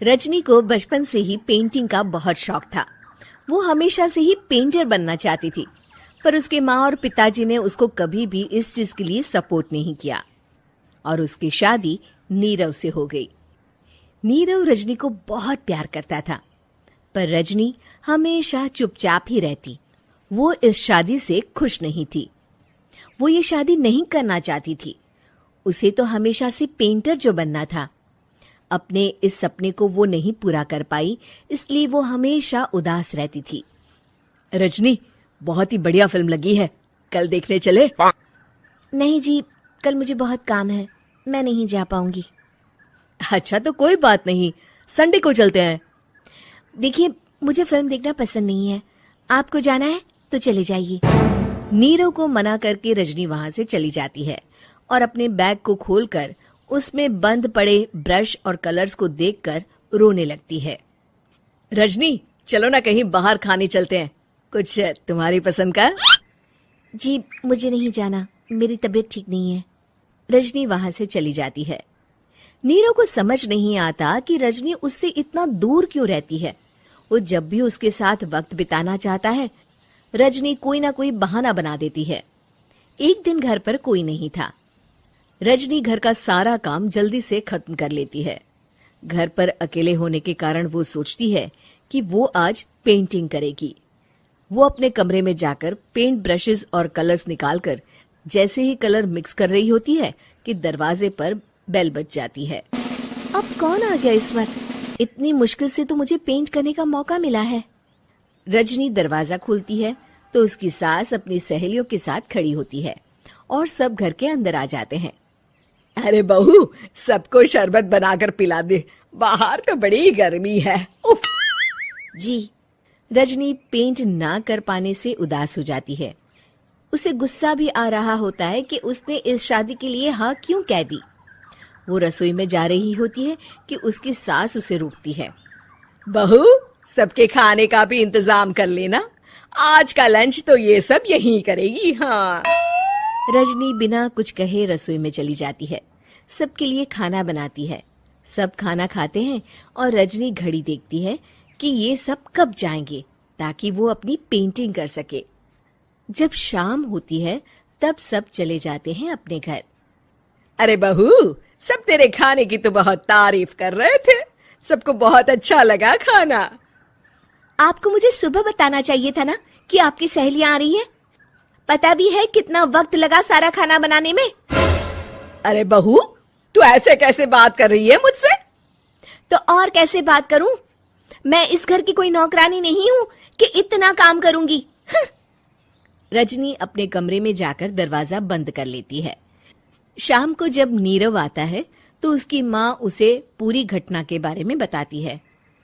रजनी को बचपन से ही पेंटिंग का बहुत शौक था। वो हमेशा से ही पेंटर बनना चाहती थी, पर उसके माँ और पिताजी ने उसको कभी भी इस चीज के लिए सपोर्ट नहीं किया और उसकी शादी नीरव से हो गई। नीरव रजनी को बहुत प्यार करता था, पर रजनी हमेशा चुपचाप ही रहती। वो इस शादी से खुश नहीं थी। वो ये शादी नहीं करना चाहती थी। उसे तो हमेशा से पेंटर जो बनना था। अपने इस सपने को वो नहीं पूरा कर पाई, इसलिए वो हमेशा उदास रहती थी। रजनी, बहुत ही बढ़िया फिल्म लगी है, कल देखने चले? नहीं जी, कल मुझे बहुत काम है, मैं नहीं जा पाऊंगी। अच्छा तो कोई बात नहीं, संडे को चलते हैं। देखिए, मुझे फिल्म देखना पसंद नहीं है। आपको जाना है तो चले जाइए। नीरव को मना करके रजनी वहां से चली जाती है और अपने बैग को खोलकर उसमें बंद पड़े ब्रश और कलर्स को देखकर रोने लगती है। रजनी, चलो ना कहीं बाहर खाने चलते हैं, कुछ तुम्हारी पसंद का। जी, मुझे नहीं जाना, मेरी तबीयत ठीक नहीं है। रजनी वहां से चली जाती है। नीरव को समझ नहीं आता कि रजनी उससे इतना दूर क्यों रहती है। वो जब भी उसके साथ वक्त बिताना चाहता है, रजनी कोई ना कोई बहाना बना देती है। एक दिन घर पर कोई नहीं था। रजनी घर का सारा काम जल्दी से खत्म कर लेती है। घर पर अकेले होने के कारण वो सोचती है कि वो आज पेंटिंग करेगी। वो अपने कमरे में जाकर पेंट ब्रशेस और कलर्स निकालकर जैसे ही कलर मिक्स कर रही होती है कि दरवाजे पर बेल बज जाती है। अब कौन आ गया इस वक्त? इतनी मुश्किल से तो मुझे पेंट करने का मौका मिला है। रजनी दरवाजा खोलती है तो उसकी सास अपनी सहेलियों के साथ खड़ी होती है और सब घर के अंदर आ जाते हैं। अरे बहू, सबको शरबत बनाकर पिला दे, बाहर तो बड़ी गर्मी है। उफ। जी। रजनी पेंट ना कर पाने से उदास हो जाती है। उसे गुस्सा भी आ रहा होता है कि उसने इस शादी के लिए हाँ क्यों कह दी। वो रसोई में जा रही होती है कि उसकी सास उसे रोकती है। बहू, सबके खाने का भी इंतजाम कर लेना, आज का लंच तो ये सब यहीं करेगी। हाँ। रजनी बिना कुछ कहे रसोई में चली जाती है। सबके लिए खाना बनाती है। सब खाना खाते हैं और रजनी घड़ी देखती है कि ये सब कब जाएंगे ताकि वो अपनी पेंटिंग कर सके। जब शाम होती है तब सब चले जाते हैं अपने घर। अरे बहू, सब तेरे खाने की तो बहुत तारीफ कर रहे थे, सबको बहुत अच्छा लगा खाना। आपको मुझे सुबह बताना चाहिए था ना कि आपकी सहेलियां आ रही हैं। पता भी है कितना वक्त लगा सारा खाना बनाने में। अरे बहू, तू ऐसे कैसे बात कर रही है मुझसे? तो और कैसे बात करूं? मैं इस घर की कोई नौकरानी नहीं हूं कि इतना काम करूंगी। रजनी अपने कमरे में जाकर दरवाजा बंद कर लेती है। शाम को जब नीरव आता है तो उसकी माँ उसे पूरी घटना के बारे में बताती है।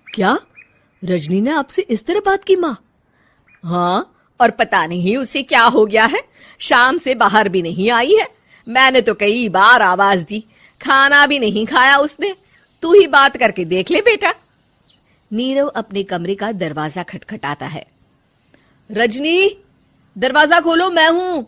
क्या रजनी ने आपसे इस तरह बात की माँ? हाँ, और पता नहीं उसे क्या हो गया है, शाम से बाहर भी नहीं आई है। मैंने तो कई बार आवाज दी, खाना भी नहीं खाया उसने। तू ही बात करके देख ले बेटा। नीरव अपने कमरे का दरवाजा खटखटाता है। रजनी, दरवाजा खोलो, मैं हूं।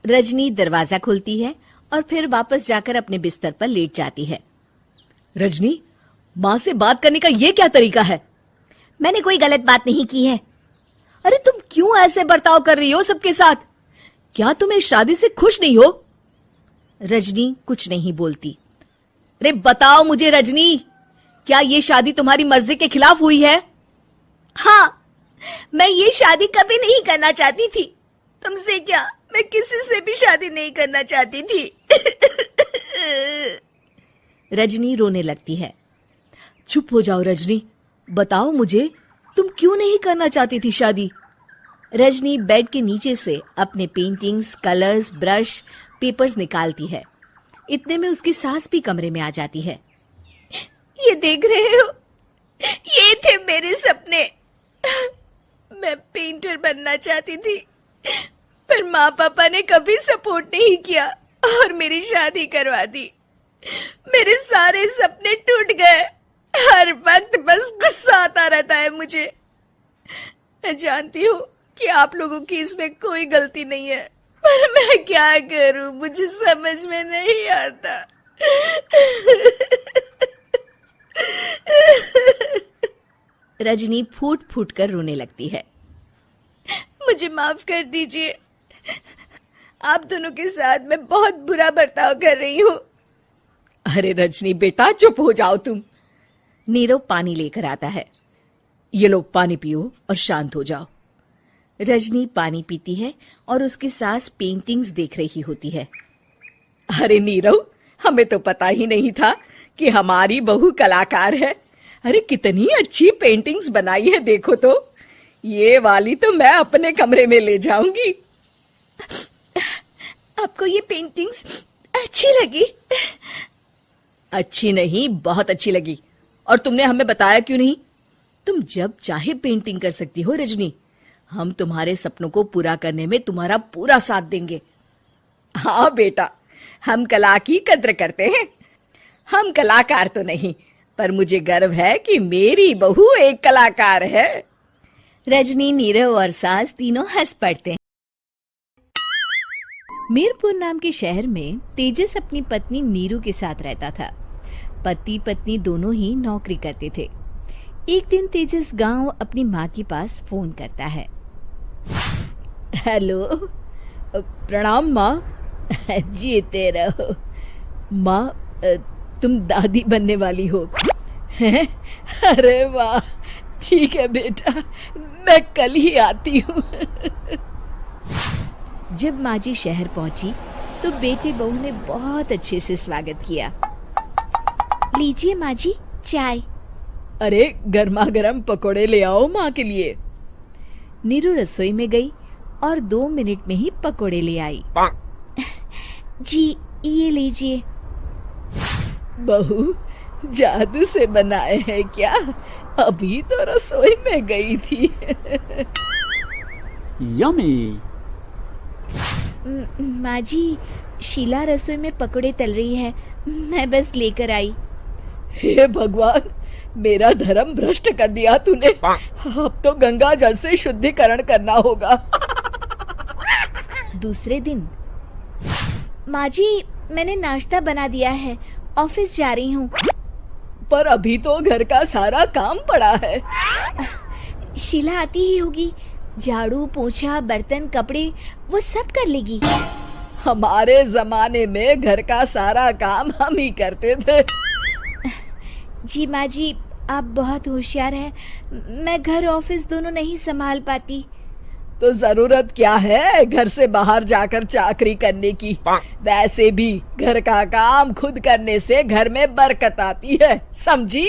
रजनी दरवाजा खोलती है और फिर वापस जाकर अपने बिस्तर पर लेट जाती है। रजनी, माँ से बात करने का ये क्या तरीका है? मैंने कोई गलत बात नहीं की है। अरे तुम क्यों ऐसे बर्ताव कर रही हो सबके साथ? क्या तुम इस शादी से खुश नहीं हो? रजनी कुछ नहीं बोलती। अरे बताओ मुझे रजनी, क्या ये शादी तुम्हारी मर्जी के खिलाफ हुई है? हाँ, मैं ये शादी कभी नहीं करना चाहती थी। तुमसे क्या, मैं किसी से भी शादी नहीं करना चाहती थी। रजनी रोने लगती है। चुप हो जाओ रजनी, बताओ मुझे, तुम क्यों नहीं करना चाहती थी शादी? रजनी बेड के नीचे से अपने पेंटिंग्स, कलर्स, ब्रश, पेपर्स निकालती है। इतने में उसकी सास भी कमरे में आ जाती है। ये देख रहे हो, ये थे मेरे सपने। मैं पेंटर बनना चाहती थी, पर माँ पापा ने कभी सपोर्ट नहीं किया और मेरी शादी करवा दी। मेरे सारे सपने टूट गए। हर वक्त बस गुस्सा आता रहता है मुझे। मैं जानती हूँ कि आप लोगों की इसमें कोई गलती नहीं है, पर मैं क्या करूं, मुझे समझ में नहीं आता। रजनी फूट फूट कर रोने लगती है। मुझे माफ कर दीजिए, आप दोनों के साथ मैं बहुत बुरा बर्ताव कर रही हूँ। अरे रजनी बेटा चुप हो जाओ तुम। नीरव पानी लेकर आता है। ये लो पानी पियो और शांत हो जाओ। रजनी पानी पीती है और उसकी सास पेंटिंग्स देख रही होती है। अरे नीरव, हमें तो पता ही नहीं था कि हमारी बहू कलाकार है। अरे कितनी अच्छी पेंटिंग्स बनाई है, देखो तो। ये वाली तो मैं अपने कमरे में ले जाऊंगी। आपको ये पेंटिंग्स अच्छी लगी? अच्छी नहीं, बहुत अच्छी लगी। और तुमने हमें बताया क्यों नहीं? तुम जब चाहे पेंटिंग कर सकती हो रजनी। हम तुम्हारे सपनों को पूरा करने में तुम्हारा पूरा साथ देंगे। हाँ बेटा, हम कला की कद्र करते हैं। हम कलाकार तो नहीं, पर मुझे गर्व है कि मेरी बहू एक कलाकार है। रजनी, नीरव और सास तीनों हंस पड़ते हैं। मीरपुर नाम के शहर में तेजस अपनी पत्नी नीरू के साथ रहता था। पति पत्नी दोनों ही नौकरी करते थे। एक दिन तेजस गांव अपनी माँ के पास फोन करता है। हेलो, प्रणाम माँ। जीते रहो माँ, तुम दादी बनने वाली हो हैं? अरे वाह, ठीक है बेटा, मैं कल ही आती हूँ। जब माँ जी शहर पहुंची तो बेटे बहू ने बहुत अच्छे से स्वागत किया। लीजिए माँ जी चाय। अरे गर्मा गर्म पकोड़े ले आओ माँ के लिए। नीरू रसोई में गई और 2 मिनट में ही पकोड़े ले आई। जी ये लीजिए। बहू जादू से बनाए हैं क्या? अभी तो रसोई में गई थी। यम्मी। माँ जी, शीला रसोई में पकोड़े तल रही है, मैं बस लेकर आई। हे भगवान, मेरा धर्म भ्रष्ट कर दिया तूने। अब तो गंगा जल से शुद्धिकरण करना होगा। दूसरे दिन, माँ जी मैंने नाश्ता बना दिया है, ऑफिस जा रही हूँ। पर अभी तो घर का सारा काम पड़ा है। शीला आती ही होगी, झाड़ू पोछा बर्तन कपड़े वो सब कर लेगी। हमारे जमाने में घर का सारा काम हम ही करते थे। जी माँ जी, आप बहुत होशियार हैं, मैं घर ऑफिस दोनों नहीं संभाल पाती। तो जरूरत क्या है घर से बाहर जाकर चाकरी करने की? वैसे भी घर का काम खुद करने से घर में बरकत आती है, समझी?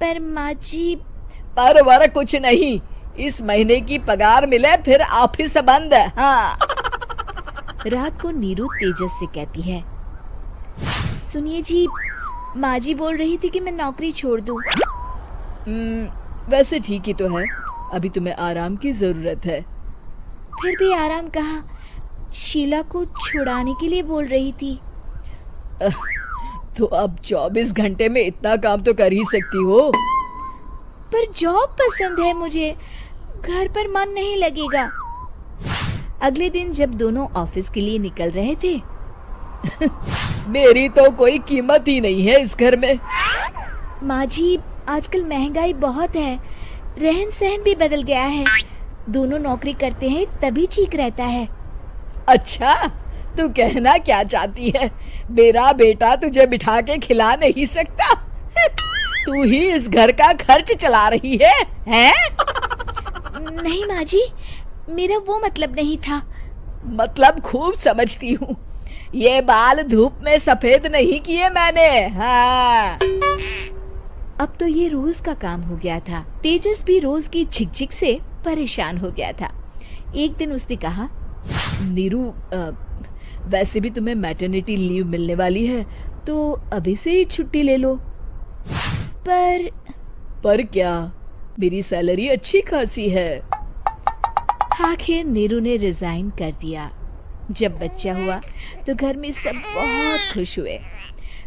पर माँ जी। पर वर कुछ नहीं, इस महीने की पगार मिले फिर ऑफिस बंद। हाँ। रात को नीरू तेजस से कहती है, सुनिए जी, माँ जी बोल रही थी कि मैं नौकरी छोड़ दूं। वैसे ठीक ही तो है, अभी तुम्हें आराम की जरूरत है। फिर भी आराम कहाँ, शीला को छुड़ाने के लिए बोल रही थी। तो अब 24 घंटे में इतना काम तो कर ही सकती हो। पर जॉब पसंद है मुझे, घर पर मन नहीं लगेगा। अगले दिन जब दोनों ऑफिस के लिए निकल रहे थे, मेरी तो कोई कीमत ही नहीं है इस घर में। माँ जी, आजकल महंगाई बहुत है, रहन सहन भी बदल गया है, दोनों नौकरी करते हैं तभी ठीक रहता है। अच्छा, तू कहना क्या चाहती है? मेरा बेटा तुझे बिठा के खिला नहीं सकता? तू ही इस घर का खर्च चला रही है, हैं? नहीं माँ जी, मेरा वो मतलब नहीं था। मतलब खूब समझती हूँ, ये बाल धूप में सफेद नहीं किए मैंने। हाँ। अब तो ये रोज का काम हो गया था। तेजस भी रोज की झिकझिक से परेशान हो गया था। एक दिन उसने कहा, नीरू, वैसे भी तुम्हें मैटरनिटी लीव मिलने वाली है, तो अभी से ही छुट्टी ले लो। पर क्या, मेरी सैलरी अच्छी खासी है। आखिर नीरू ने रिजाइन कर दिया। जब बच्चा हुआ तो घर में सब बहुत खुश हुए।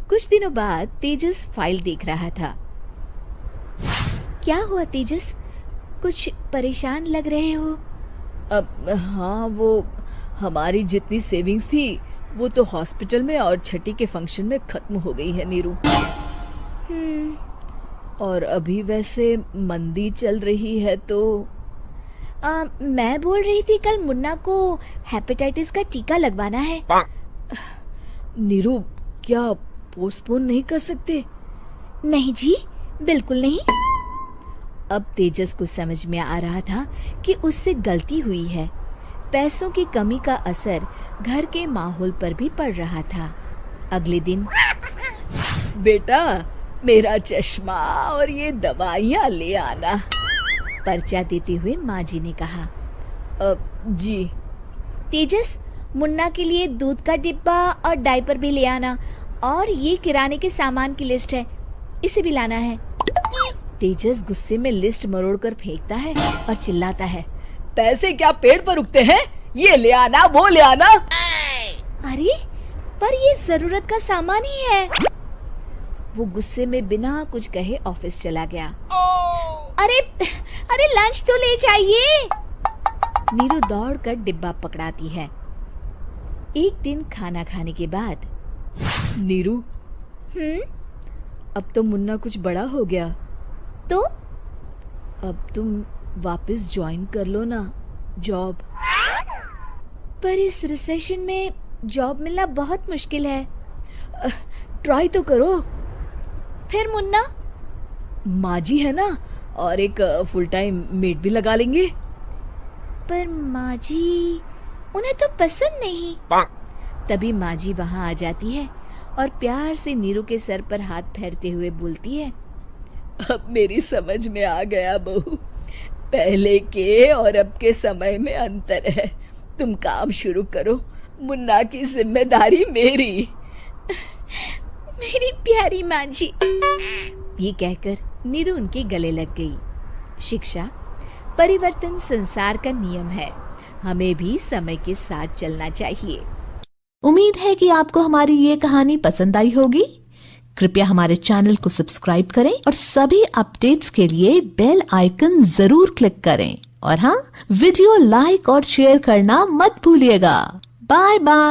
कुछ दिनों बाद तेजस फाइल देख रहा था। क्या हुआ तेजस, कुछ परेशान लग रहे हो? हाँ, वो हमारी जितनी सेविंग्स थी वो तो हॉस्पिटल में और छठी के फंक्शन में खत्म हो गई है नीरू। और अभी वैसे मंदी चल रही है तो मैं बोल रही थी कल मुन्ना को हेपेटाइटिस का टीका लगवाना है। नीरू, क्या पोस्टपोन नहीं कर सकते? नहीं जी, बिल्कुल नहीं। अब तेजस को समझ में आ रहा था कि उससे गलती हुई है। पैसों की कमी का असर घर के माहौल पर भी पड़ रहा था। अगले दिन, बेटा मेरा चश्मा और ये दवाइयाँ ले आना, पर्चा देते हुए माँ जी ने कहा। जी। तेजस, मुन्ना के लिए दूध का डिब्बा और डायपर भी ले आना, और ये किराने के सामान की लिस्ट है, इसे भी लाना है। तेजस गुस्से में लिस्ट मरोड़कर फेंकता है और चिल्लाता है, पैसे क्या पेड़ पर उगते हैं? ये ले आना, वो ले आना। अरे पर ये जरूरत का सामान ही है। वो गुस्से में बिना कुछ कहे ऑफिस चला गया। अरे अरे लंच तो ले जाइए। नीरू दौड़कर डिब्बा पकड़ाती है। एक दिन खाना खाने के बाद, नीरू, अब तो मुन्ना कुछ बड़ा हो गया, तो अब तुम वापस ज्वाइन कर लो ना जॉब। पर इस रिसेशन में जॉब मिलना बहुत मुश्किल है। ट्राई तो करो। फिर मुन्ना? माँ जी है ना, और एक फुल टाइम मेड भी लगा लेंगे। पर माँ जी, उन्हें तो पसंद नहीं। तभी माँ जी वहाँ आ जाती है और प्यार से नीरू के सर पर हाथ फेरते हुए बोलती है, अब मेरी समझ में आ गया बहू, पहले के और अब के समय में अंतर है। तुम काम शुरू करो, मुन्ना की जिम्मेदारी मेरी। मेरी प्यारी माँ जी। ये कहकर नीरू उनके गले लग गई। शिक्षा, परिवर्तन संसार का नियम है। हमें भी समय के साथ चलना चाहिए। उम्मीद है कि आपको हमारी ये कहानी पसंद आई होगी। कृपया हमारे चैनल को सब्सक्राइब करें और सभी अपडेट्स के लिए बेल आइकन जरूर क्लिक करें। और हाँ, वीडियो लाइक और शेयर करना मत भूलिएगा। Bye bye.